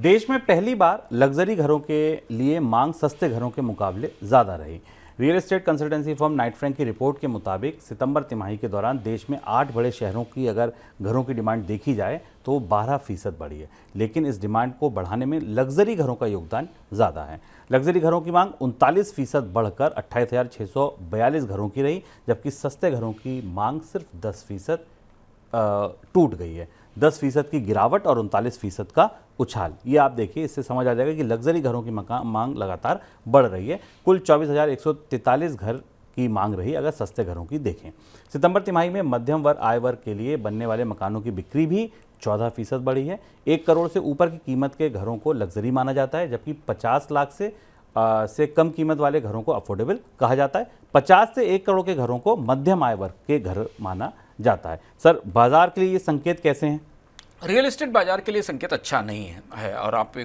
देश में पहली बार लग्जरी घरों के लिए मांग सस्ते घरों के मुकाबले ज़्यादा रही। Real estate consultancy firm Knight Frank की रिपोर्ट के मुताबिक सितंबर तिमाही के दौरान देश में 8 बड़े शहरों की अगर घरों की डिमांड देखी जाए तो 12% बढ़ी है। लेकिन इस डिमांड को बढ़ाने में लग्जरी घरों का योगदान ज़्यादा है। लग्जरी घरों की मांग 39% बढ़कर 28,642 घरों की रही, जबकि सस्ते घरों की मांग सिर्फ 10% टूट गई है। 10% की गिरावट और 39% का उछाल। ये आप देखिए, इससे समझ आ जाएगा कि लग्जरी घरों की मांग लगातार बढ़ रही है। कुल 24,143 घर की मांग रही अगर सस्ते घरों की देखें। सितंबर तिमाही में मध्यम वर्ग आय वर्ग के लिए बनने वाले मकानों की बिक्री भी 14% बढ़ी है। 1 करोड़ से ऊपर की कीमत के घरों को लग्जरी माना जाता है, जबकि 50 लाख से कम कीमत वाले घरों को अफोर्डेबल कहा जाता है। 50 से 1 करोड़ के घरों को मध्यम आय वर्ग के घर माना जाता है। सर, बाजार के लिए ये संकेत कैसे हैं? रियल एस्टेट बाजार के लिए संकेत अच्छा नहीं है और आप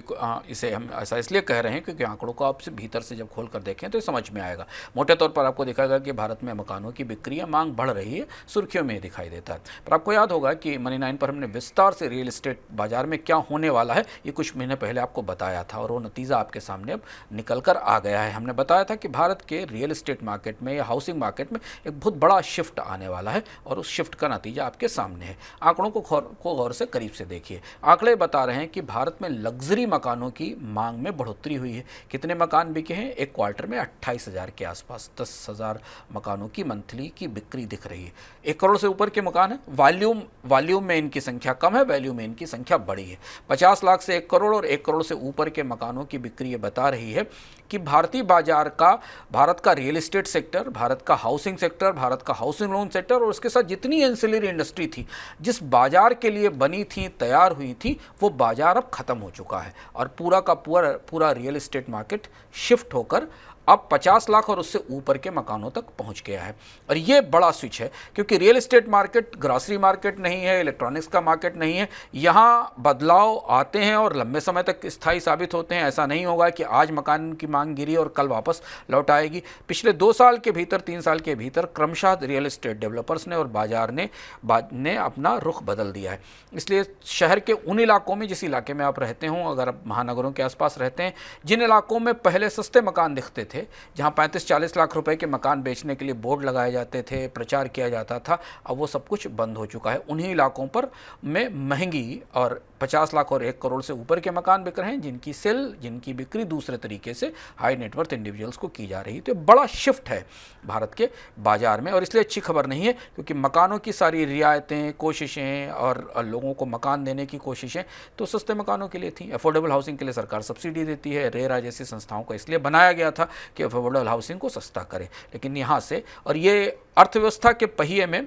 इसे हम ऐसा इसलिए कह रहे हैं क्योंकि आंकड़ों को आप भीतर से जब खोल कर देखें तो ये समझ में आएगा। मोटे तौर पर आपको दिखाएगा कि भारत में मकानों की बिक्री या मांग बढ़ रही है, सुर्खियों में दिखाई देता है। पर आपको याद होगा कि मनी 9 पर हमने विस्तार से रियल एस्टेट बाजार में क्या होने वाला है ये कुछ महीने पहले आपको बताया था और वो नतीजा आपके सामने अब निकल कर आ गया है। हमने बताया था कि भारत के रियल एस्टेट मार्केट में या हाउसिंग मार्केट में एक बहुत बड़ा शिफ्ट आने वाला है और उस शिफ्ट का नतीजा आपके सामने है। आंकड़ों को गौर से करीब से देखिए। आंकड़े बता रहे हैं कि भारत में लग्जरी मकानों की मांग में बढ़ोतरी हुई है। कितने मकान बिके हैं? एक क्वार्टर में 28,000 के आसपास 10,000 मकानों की मंथली की बिक्री दिख रही है। 1 करोड़ से ऊपर के मकान है। वॉल्यूम में इनकी संख्या कम है, वैल्यू में इनकी संख्या बड़ी है। 50 लाख से 1 करोड़ और 1 करोड़ से ऊपर के मकानों की बिक्री ये बता रही है कि भारतीय बाजार का, भारत का रियल एस्टेट सेक्टर, भारत का हाउसिंग सेक्टर, भारत का हाउसिंग लोन सेक्टर और उसके साथ जितनी एंसिलरी इंडस्ट्री थी, जिस बाजार के लिए बनी थी, तैयार हुई थी, वो बाजार अब खत्म हो चुका है और पूरा का पूरा रियल एस्टेट मार्केट शिफ्ट होकर अब 50 लाख और उससे ऊपर के मकानों तक पहुंच गया है। और ये बड़ा स्विच है क्योंकि real estate market grocery market नहीं है, इलेक्ट्रॉनिक्स का मार्केट नहीं है। यहाँ बदलाव आते हैं और लंबे समय तक स्थायी साबित होते हैं। ऐसा नहीं होगा कि आज मकान की मांग गिरी और कल वापस लौट आएगी। पिछले 2 साल के भीतर, 3 साल के भीतर क्रमशः रियल एस्टेट डेवलपर्स ने और बाजार ने अपना रुख बदल दिया है। इसलिए शहर के उन इलाकों में, जिस इलाके में आप रहते हों, अगर आप महानगरों के आसपास रहते हैं, जिन इलाकों में पहले सस्ते मकान दिखते थे, जहां 35-40 लाख रुपए के मकान बेचने के लिए बोर्ड लगाए जाते थे, प्रचार किया जाता था, अब वो सब कुछ बंद हो चुका है। उन्हीं इलाकों पर में महंगी और 50 लाख और 1 करोड़ से ऊपर के मकान बिक रहे हैं, जिनकी बिक्री दूसरे तरीके से हाई नेटवर्थ इंडिविजुअल्स को की जा रही है। तो बड़ा शिफ्ट है भारत के बाजार में और इसलिए अच्छी खबर नहीं है क्योंकि मकानों की सारी रियायतें, कोशिशें और लोगों को मकान देने की कोशिशें तो सस्ते मकानों के लिए थी। अफोर्डेबल हाउसिंग के लिए सरकार सब्सिडी देती है। रेरा जैसी संस्थाओं को इसलिए बनाया गया था कि अफोर्डेबल हाउसिंग को सस्ता करे। लेकिन यहाँ से, और ये अर्थव्यवस्था के पहिए में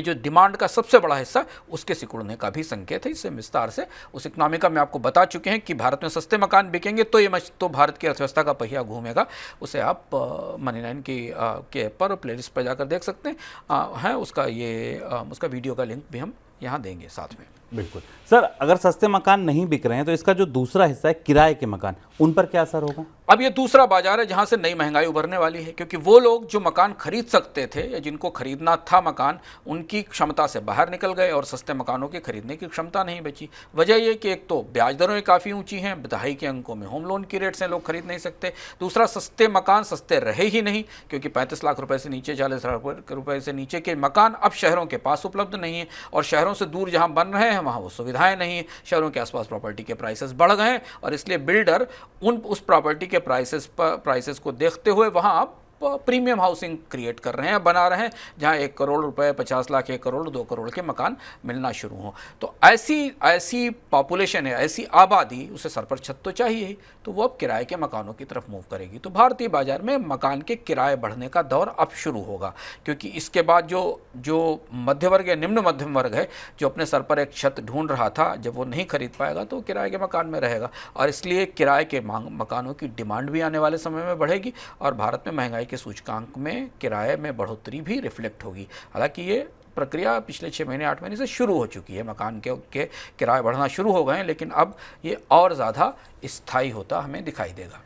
जो डिमांड का सबसे बड़ा हिस्सा, उसके सिकुड़ने का भी संकेत है। इससे विस्तार से उस इकोनॉमिका में आपको बता चुके हैं कि भारत में सस्ते मकान बिकेंगे तो भारत की अर्थव्यवस्था का पहिया घूमेगा। उसे आप मनी 9 के ऐप पर प्लेलिस्ट पर जाकर देख सकते हैं। उसका वीडियो का लिंक भी हम यहाँ देंगे साथ में। बिल्कुल सर, अगर सस्ते मकान नहीं बिक रहे हैं तो इसका जो दूसरा हिस्सा है किराए के मकान, उन पर क्या असर होगा? अब ये दूसरा बाजार है जहां से नई महंगाई उभरने वाली है क्योंकि वो लोग जो मकान खरीद सकते थे या जिनको खरीदना था मकान, उनकी क्षमता से बाहर निकल गए और सस्ते मकानों की खरीदने की क्षमता नहीं बची। वजह ये कि एक तो ब्याज दरें काफ़ी ऊंची हैं, बधाई के अंकों में होम लोन की रेट्स हैं, लोग खरीद नहीं सकते। दूसरा, सस्ते मकान सस्ते रहे ही नहीं क्योंकि 35 लाख रुपए से नीचे, 40 लाख रुपए से नीचे के मकान अब शहरों के पास उपलब्ध नहीं है और शहरों से दूर जहाँ बन रहे हैं वहाँ वो सुविधाएं नहीं है। शहरों के आसपास प्रॉपर्टी के प्राइसेस बढ़ गए हैं और इसलिए बिल्डर उस प्रॉपर्टी के प्राइसेस को देखते हुए वहां आप प्रीमियम हाउसिंग क्रिएट कर रहे हैं, बना रहे हैं, जहां 1 करोड़ रुपए, 50 लाख, 1 करोड़, 2 करोड़ के मकान मिलना शुरू हो। तो ऐसी पॉपुलेशन है, ऐसी आबादी, उसे सर पर छत तो चाहिए ही, तो वो अब किराए के मकानों की तरफ मूव करेगी। तो भारतीय बाजार में मकान के किराए बढ़ने का दौर अब शुरू होगा क्योंकि इसके बाद जो मध्य वर्ग या निम्न मध्यम वर्ग है, जो अपने सर पर एक छत ढूंढ रहा था, जब वो नहीं खरीद पाएगा तो किराए के मकान में रहेगा और इसलिए किराए के मकानों की डिमांड भी आने वाले समय में बढ़ेगी और भारत में महंगाई के सूचकांक में किराए में बढ़ोतरी भी रिफ्लेक्ट होगी। हालांकि ये प्रक्रिया पिछले 6 महीने 8 महीने से शुरू हो चुकी है, मकान के किराए बढ़ना शुरू हो गए हैं, लेकिन अब ये और ज़्यादा स्थायी होता हमें दिखाई देगा।